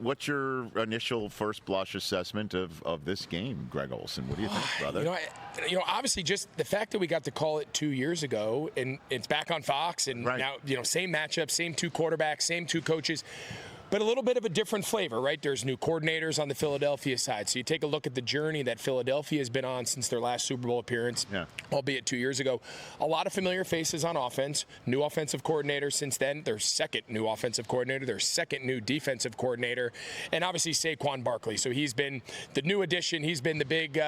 what's your initial first blush assessment of this game, Greg Olsen? What do you think, brother? Obviously, just the fact that we got to call it 2 years ago, and it's back on Fox, and now same matchup, same two quarterbacks, same two coaches. But a little bit of a different flavor, right? There's new coordinators on the Philadelphia side. So you take a look at the journey that Philadelphia has been on since their last Super Bowl appearance, albeit 2 years ago. A lot of familiar faces on offense, new offensive coordinator since then, their second new offensive coordinator, their second new defensive coordinator, and obviously Saquon Barkley. So he's been the new addition. He's been the big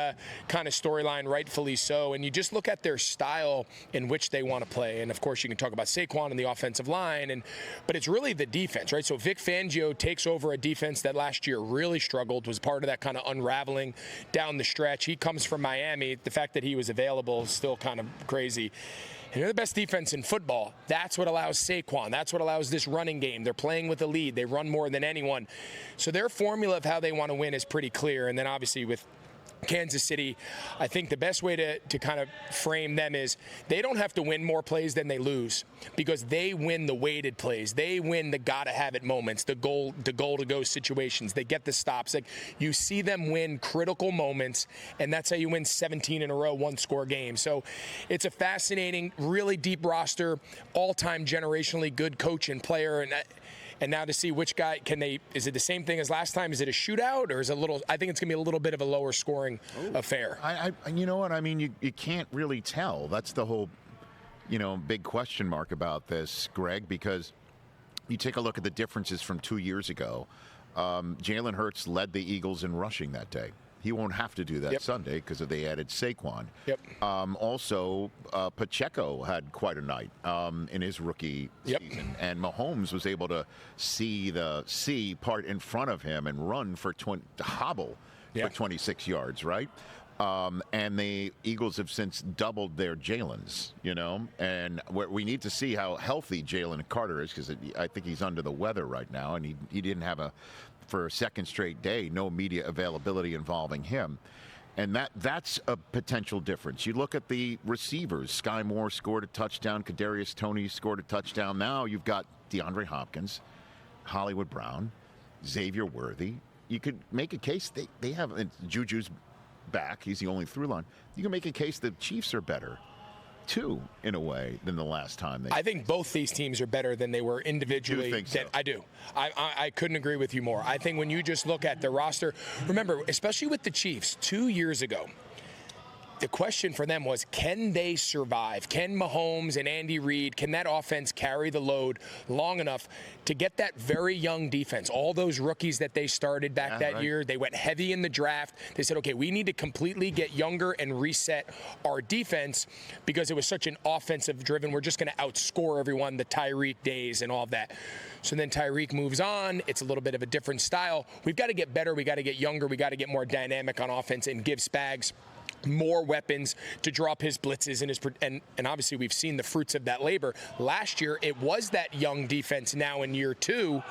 kind of storyline, rightfully so. And you just look at their style in which they want to play. And, of course, you can talk about Saquon and the offensive line, but it's really the defense, right? So Vic Fangio takes over a defense that last year really struggled, was part of that kind of unraveling down the stretch. He comes from Miami. The fact that he was available is still kind of crazy. And they're the best defense in football. That's what allows Saquon. That's what allows this running game. They're playing with a lead. They run more than anyone. So their formula of how they want to win is pretty clear. And then obviously with Kansas City, I think the best way to kind of frame them is they don't have to win more plays than they lose, because they win the weighted plays. They win the gotta-have-it moments, the goal-to-go situations. They get the stops. Like, you see them win critical moments, and that's how you win 17 in a row, one-score games. So it's a fascinating, really deep roster, all-time generationally good coach and player, and now to see which guy is it the same thing as last time? Is it a shootout, or is it I think it's going to be a little bit of a lower scoring affair. You know what? I mean, you can't really tell. That's the whole, big question mark about this, Greg, because you take a look at the differences from 2 years ago. Jalen Hurts led the Eagles in rushing that day. He won't have to do that Sunday because they added Saquon. Also, Pacheco had quite a night in his rookie season, and Mahomes was able to see the C part in front of him and run for hobble for 26 yards, right? And the Eagles have since doubled their Jalen's, and we need to see how healthy Jalen Carter is, because I think he's under the weather right now, and he didn't have for a second straight day, no media availability involving him. And that's a potential difference. You look at the receivers. Sky Moore scored a touchdown. Kadarius Toney scored a touchdown. Now you've got DeAndre Hopkins, Hollywood Brown, Xavier Worthy. You could make a case they have Juju's back. He's the only through line. You can make a case the Chiefs are better, too, in a way, than the last time I think both these teams are better than they were individually. You think so? I do. I couldn't agree with you more. I think when you just look at the roster, remember, especially with the Chiefs, 2 years ago, the question for them was, can they survive? Can Mahomes and Andy Reid, can that offense carry the load long enough to get that very young defense? All those rookies that they started back that year, they went heavy in the draft. They said, okay, we need to completely get younger and reset our defense, because it was such an offensive-driven, we're just going to outscore everyone, the Tyreek days and all of that. So then Tyreek moves on. It's a little bit of a different style. We've got to get better. We got to get younger. We got to get more dynamic on offense and give Spags more weapons to drop his blitzes and obviously we've seen the fruits of that labor. Last year, it was that young defense now in year two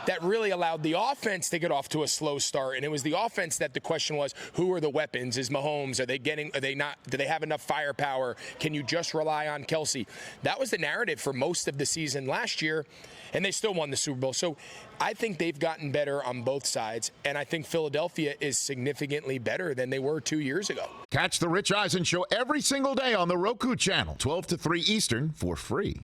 that really allowed the offense to get off to a slow start. And it was the offense that the question was, who are the weapons? Is Mahomes, do they have enough firepower? Can you just rely on Kelsey? That was the narrative for most of the season last year, and they still won the Super Bowl. So I think they've gotten better on both sides, and I think Philadelphia is significantly better than they were 2 years ago. Catch the Rich Eisen Show every single day on the Roku channel, 12 to 3 Eastern, for free.